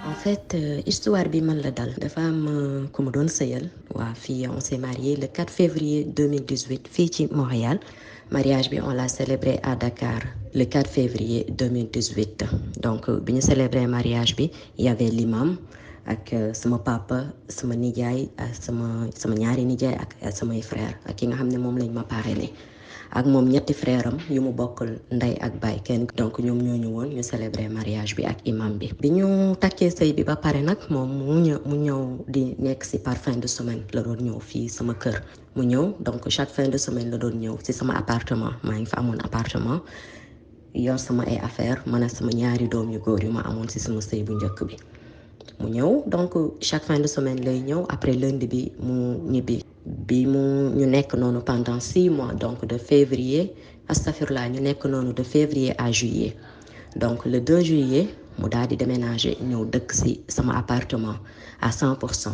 En fait histoire bi man la dal dafa am ku mu doon sëyal waa fii on s'est marié le 4 février 2018 fii ci Montréal. Mariage bi on l'a célébré à Dakar le 4 février 2018 donc bi ñu célébré mariage bi il y avait l'imam ak sama papa sama nijaay sama ñaari nijaay ak samay frère ak ki nga xam ne moom lañ ma parrainé ak moom ñetti frère am yu mu bokkal ndey ak baay kenn donc ñoom ñoo ñu woon ñu célébrer mariage bi ak imam bi. bi ñu takkee sëy bi ba pare nag moom mu ñëw di nekk ci par fin de semaine la doon ñëw fii sama kër. mu ñëw donc chaque fin de semaine la doon ñëw ci sama appartement maa ngi fa amoon appartement yor sama ay affaire man ak sama ñaari doom yu góor yu ma amoon ci sama sëy bu njëkk bi. mu ñëw donc chaque fin de semaine lay ñëw après lundi bi mu ñibbi. bi mu ñu nekk noonu pendant 6 mois donc de février astafurlah ñu nekk noonu de février à juillet donc le 2 juillet mu daal di déménager ñëw dëkk ci sama appartement à 100%.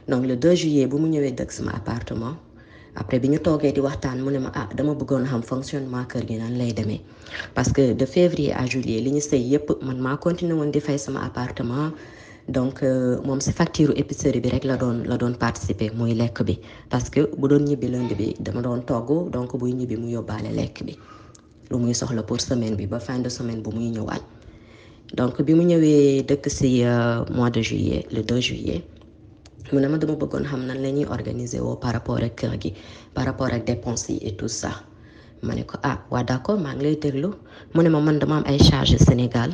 donc le 2 juillet bu mu ñëwee dëkk sama appartement après bi ñu toogee di waxtaan mu ne ma dama bëggoon xam fonctionnement kër gi nan lay demee parce que de février à juillet li ñu sëy yépp man maa continué woon di fay sama appartement. donc moom ci facture épicerie bi rek la doon participer muy lekk bi parce que bu doon ñibbi lundi bi dama doon togg donc buy ñibbi mu yóbbaale lekk bi lu muy soxla pour semaine bi ba fin de semaine bu muy ñëwaat. donc bi mu ñëwee dëkk ci mois de juillet le 2 juillet mu ne ma dama bëggoon xam nan la ñuy organiser woo par rapport ak kër gi par rapport ak dépenses yi et tout ça ma ne ko waa d'accord maa ngi lay déglu mu ne ma man dama am ay charges Sénégal.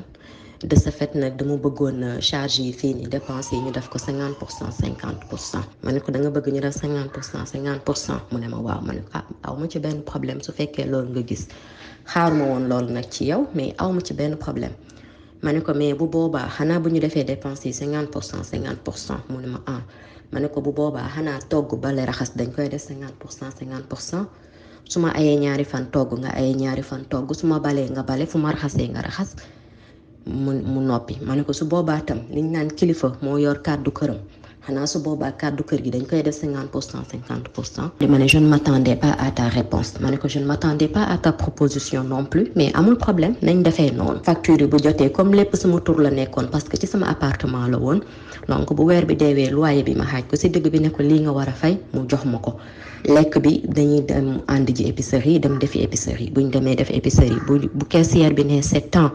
de ce fait nag dama bëggoon charge yi fii nii dépenses yi ñu def ko 50% 50%. ma ne ko da nga bëgg ñu def 50% 50% mu ne ma waaw ma ne ko aw ma ci benn problème su fekkee loolu nga gis xaaruma woon loolu nag ci yow mais aw ma ci benn problème. ma ne ko mais bu boobaa xanaa bu ñu defee dépenses yi 50% 50% mu ne ma ma ne ko bu boobaa xanaa togg bale raxas dañ koy def 50% 50%. su ma ayee ñaari fan togg nga ayee ñaari fan togg su ma balee nga bale fu ma raxasee nga raxas. mu noppi ma ne ko su boobaa tam liñ naan kilifa moo yor kàddu këram xanaa su boobaa kàddu kër gi dañ koy def 50% 50%. ma ne je ne m'attendais pas à ta réponse ma ne ko je ne m'attendais pas à ta proposition non plus mais amul problème nañ defee noonu. facture bu jotee comme lépp sama tur la nekkoon parce que ci sama appartement la woon donc bu weer bi deewee loyer bi ma xaaj ko ci digg bi ne ko lii nga war a fay mu jox ma ko. lekk bi dañuy dem ànd ji épicerie dem defi épicerie buñ demee def épicerie bu caissière bi ne 7 ans.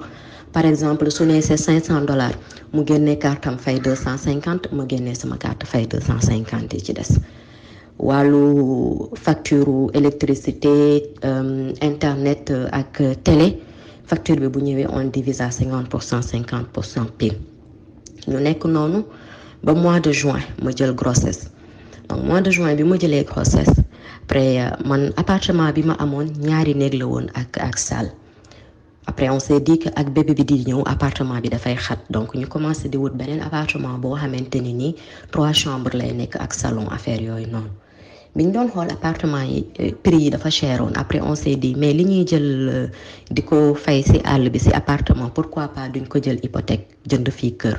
par exemple su ne c'est $500 mu génnee cartam fay 250 ma génnee sama carte fay 250 yi ci des. wàllu facture électricité internet ak télé facture bi bu ñëwee on divise à 50% 50% pile. ñu nekk noonu ba mois de juin ma jël grossesse donc mois de juin bi ma jëlee grossesse après man appartement bi ma amoon ñaari néeg la woon ak salle. après on s'est dit que ak bébé bi di ñëw appartement bi dafay xat donc ñu commencé di wut beneen appartement boo xamante ni nii 3 chambres lay nekk ak salon affaire yooyu noonu. biñ doon xool appartement yi prix yi dafa cheroon après on s'est dit mais li ñuy jël di ko fay ci àll bi ci appartement pourquoi pas duñ ko jël hypothèque jënd fii kër.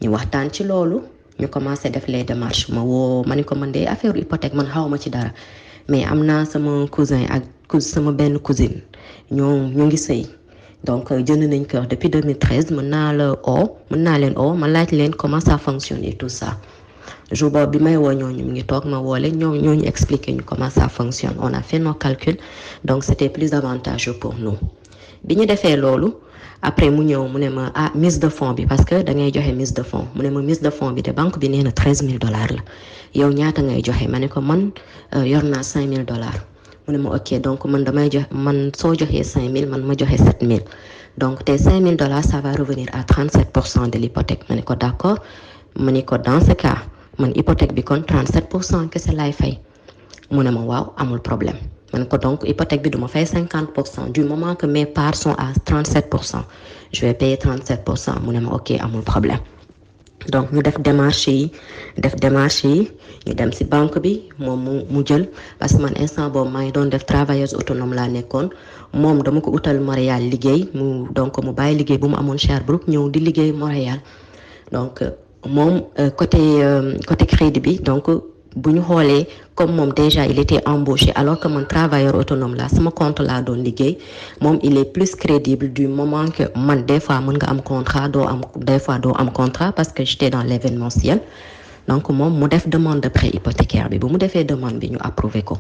ñu waxtaan ci loolu ñu commencé def les démarches ma ni ko man de affaire hypothèque man xawma ci dara mais am naa sama cousin ak sama benn cousine ñu ngi sëy donc jënd nañ kër depuis 2013 mën naa leen ma laaj leen comment ça fonctionne et tout ça. jour boobu bi may woo ñooñu mu ngi toog ma woo leen ñooñu expliquer ñu comment ça fonctionne on a fait nos calculs donc c'était plus avantageux pour nous. bi ñu defee loolu après mu ñëw mu ne ma mise de fonds bi parce que da ngay joxe mise de fonds mu ne ma mise de fonds bi de banque bi nee na $13,000 la yow ñaata ngay joxe ma ne ko man yor naa $5,000. mu ne ma ok donc man damay joxe man soo joxee 5,000 man ma joxe 7,000 donc tes $5,000 ça va revenir à 37% de l'hypothèque ma ne ko d'accord ma ne ko dans ce cas man hypothèque bi kon 37% kese laay fay mu ne ma waaw amul problème ma ne ko donc hypothèque bi duma fay 50% du moment que mes parts sont à 37% je vais payer 37% mu ne ma ok amul problème. donc ñu def démarche yi ñu dem ci banque bi moom mu jël parce que man instant boobu maa ngi doon def travailleuse autonome laa nekkoon moom dama ko utal Montréal liggéey mu bàyyi liggéey bu mu amoon Sherbrooke ñëw di liggéey Montréal donc moom côté crédit bi donc bu ñu xoolee comme moom déjà il était embauché alors que man travailleur autonome la sama compte laa doon liggéey moom il est plus crédible du moment que man des fois mën nga am contrat des fois doo am contrat parce que j'étais dans l'événementiel donc moom mu def demande de prêt hypothécaire bi bu mu defee demande bi ñu approuvé ko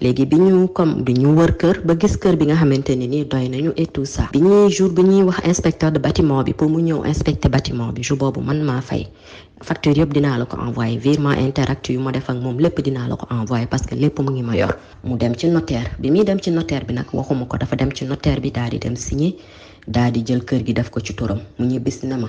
léegi bi ñu wër kër ba gis kër bi nga xamante ne nii doy nañu et tout ça bi ñuy wax inspecteur de bâtiment bi pour mu ñëw inspecter bâtiment bi jour boobu man maa fay facture yëpp dinaa la ko envoyer virement Interact yu ma def ak moom lépp dinaa la ko envoyer parce que lépp mu ngi ma yor mu dem ci notaire bi muy dem ci notaire bi nag waxuma ko dafa dem ci notaire bi daal di dem signer daal di jël kër gi def ko ci turam mu ñibbis na ma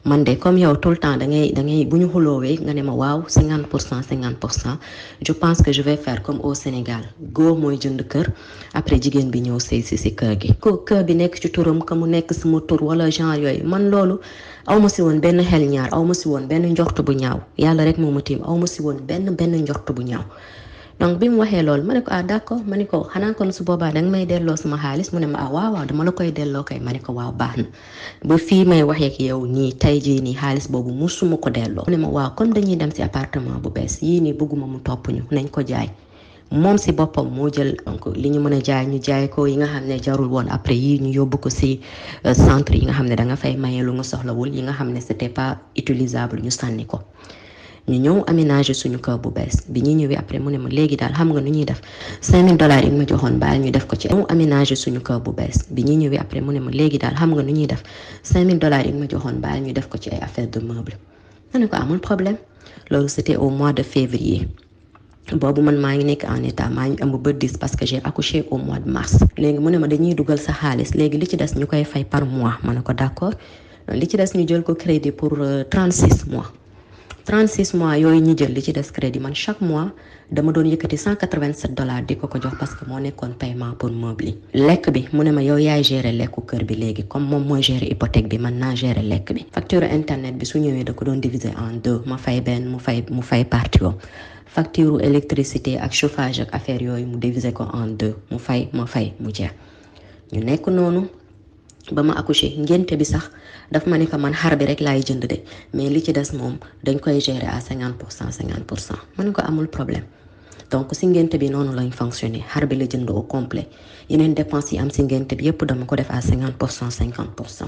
man de comme yow tout le temps da ngay bu ñu xuloowee nga ne ma waaw 50% je pense que je vais faire comme au Sénégal góor mooy jënd kër après jigéen bi ñëw sëy si kër gi ko kër bi nekk ci turam que mu nekk sama tur wala genre yooyu man loolu aw ma si woon benn xel ñaar aw ma si woon benn njort bu ñaaw yàlla rek moo ma tiim aw ma si woon benn njort bu ñaaw donc bi mu waxee loolu ma ne ko d'accord ma ne ko xanaa kon su boobaa danga may delloo sama xaalis mu ne ma waaw dama la koy delloo kay ma ne ko waaw baax na ba fii may waxee ak yow nii tey jii nii xaalis boobu musuma ko delloo mu ne ma waaw comme dañuy dem ci appartement bu bees yii nii bëgguma mu topp ñu nañ ko jaay moom si boppam moo jël donc li ñu mën a jaay ñu jaay ko yi nga xam ne jarul woon après yii ñu yóbbu ko si centre yi nga xam ne da nga fay maye lu nga soxlawul yi nga xam ne c'était pas utilisable ñu sànni ko ñu ñëw aménager suñu kër bu bees bi ñu ñëwee après mu ne ma léegi daal xam nga nu ñuy def $5000 yi ma joxoon baal ñu def ko ci ñëw aménager suñu kër bu bees bi ñu ñëwee après mu ne ma léegi daal xam nga nu ñuy def $5000 yi ma joxoon baal ñu def ko ci ay affaire de meuble ma ne ko amul problème loolu c'était au mois de février boobu man maa ngi nekk en état maa ngi ëmb ba 10 parce que j'ai accouché au mois de mars léegi mu ne ma dañuy dugal sa xaalis léegi li ci des ñu koy fay par mois ma ne ko d'accord li ci des ñu jël ko crédit pour 36 mois 36 mois yooyu ñu jël li ci des crédit man chaque mois dama doon yëkkati $187 di ko jox parce que moo nekkoon paiement pour meuble yi lekk bi mu ne ma yow yaay gérer lekku kër bi léegi comme moom mooy gérer hypothèque bi man naa gérer lekk bi facture internet bi su ñëwee da ko doon diviser en 2 ma fay benn mu fay partie yoo facture électricité ak chauffage ak affaire yooyu mu diviser ko en 2 mu fay ma fay mu jeex ñu nekk noonu ba ma accouché ngénte bi sax daf ma ne ko man xar bi rek laay jënd de mais li ci des moom dañ koy gérer à 50% ma ne ko amul problème donc si ngénte bi noonu lañ fonctionner xar bi la jënd au complet yeneen dépenses yi am si ngénte bi yépp dama ko def à 50%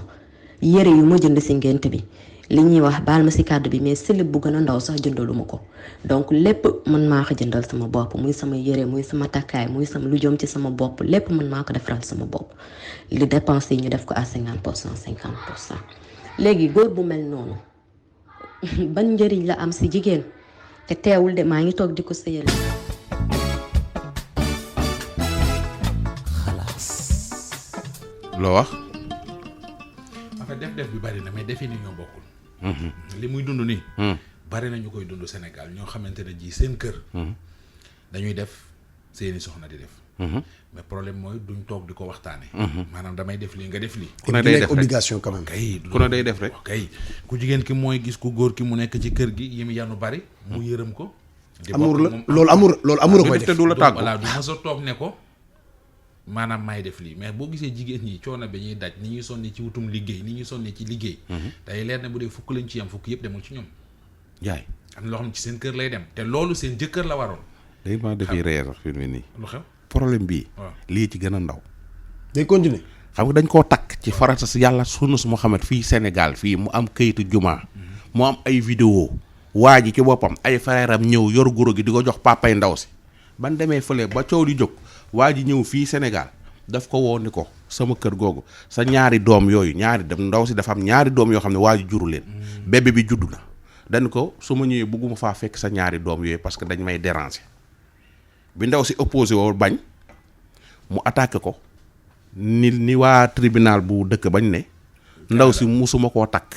yére yu ma jënd si ngénte bi li ñuy wax baal ma si kàddu bi mais slip bu gën a ndaw sax jëndaluma ko donc lépp mën maa ko jëndal sama bopp muy sama yére muy sama takkaay muy sama lu jëm ci sama bopp lépp mën maa ko defaral sama bopp li dépense yi ñu def ko à 50% léegi góor bu mel noonu ban njëriñ la am si jigéen te teewul de maa ngi toog di ko sëyal xalaas loo wax def bi bari na mais defi ni ñoo bokkul li muy dund nii bari na ñu koy dund Sénégal ñoo xamante ne ji seen kër dañuy def seeni soxna di def mais problème mooy duñ toog di ko waxtaane maanaam damay def lii nga def lii ku ne day def obligation quand même kay ku ne day def rek kay ku jigéen ki mooy gis ku góor ki mu nekk ci kër gi yi mu yanu bari mu yërëm ko amour la loolu amour a koy def te du la tàggu voilà du mos a toog ne ko maanaam may def lii mais boo gisee jigéen ñi coono bi ñuy daj ni ñuy sonni ci wutum liggéey ni ñuy sonni ci liggéey day leer ne bu dee fukk lañ ci yam fukk yëpp demul ci ñoom jaay am na loo xam ne ci seen kër lay dem te loolu seen jëkkër la waroon day maa defi reer sax fi mu nii lu xew problème bii waaw lii ci gën a ndaw day continuer xam nga dañ koo takk ci farata si yàlla sunu su Muhammad fii Sénégal fii mu am kayitu jumaa mu am ay vidéo waa ji ci boppam ay frère am ñëw yor guro gi di ko jox papay ndaw si ban demee fële ba coow di jóg waa ji ñëw fii Sénégal daf ko woo ni ko sama kër googu sa ñaari doom yooyu ñaari dem ndaw si dafa am ñaari doom yoo xam ne waa ji juru leen bébé bi juddu na dañ ko su ma ñëwee bëgguma faa fekk sa ñaari doom yooyu parce que dañ may déranger bi ndaw si opposé woo bañ mu attaqué ko ni waa tribunal bu dëkk bañ ne ndaw si musuma koo takk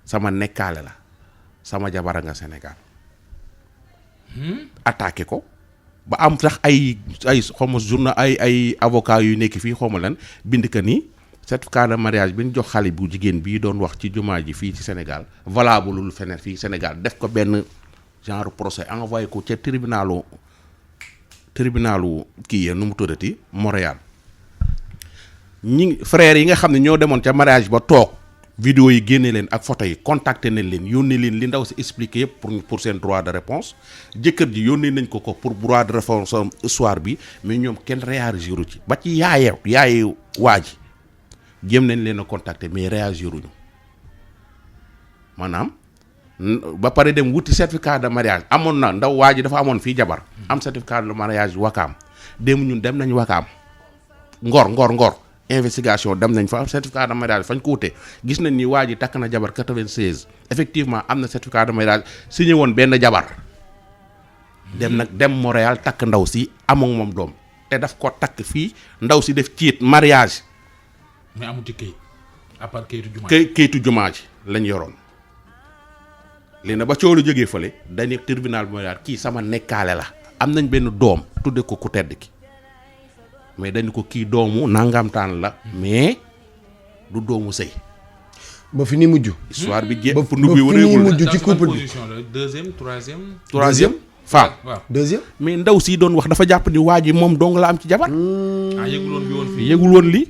sama nekkaale la sama jabara nga Sénégal attaqué ko ba am sax ay xawma journal ay avocat yu nekk fii xawma lan bind ka ni certificat de mariage bi ñu jox xale bu jigéen bii doon wax ci jumaa ji fii ci Sénégal valable lul feneen fii Sénégal def ko benn genre procès envoyé ko ca tribunalu kii ya nu mu tuddati Montréal ñi frères yi nga xam ne ñoo demoon ca mariage ba toog vidéo yi génne leen ak photo yi contacté nañ leen yónnee leen li ndaw si expliqué yëpp pour seen droit de réponse jëkkër ji yónnee nañ ko pour droit de réponse histoire bi mais ñoom kenn réagiru ci ba ci yaaye waa ji jéem nañ leen a contacté mais réagiruñu maanaam ba pare dem wuti certificat de mariage amoon na ndaw waa ji dafa amoon fii jabar am certificat de mariage wakaam dem ñun dem nañ wakaam ngor investigation dem nañ fa certificat de mariage fañ ko wute gis nañ ni waa ji takk na jabar 96 effectivement am na certificat de mariage signé woon benn jabar dem Montréal takk ndaw si amoon moom doom te daf ko takk fii ndaw si def ciit mariage mais amuti kayit à part kayitu jumaa ji lañ yoroon léegi nag ba coow lu jógee fële dañu tribunal bi mooy daal kii sama nekkaale la am nañ benn doom tudde ko ku tedd ki mais dañu ko kii doomu nangamtaan la mais du doomu sëy ba fi ni mujj. histoire bi ba fi ni mujj ci couple bi troisième femme waaw deuxième. mais ndaw si doon wax dafa jàpp ni waa ji moom dong la am ci jabar yëgul woon bi woon fii yëgul woon lii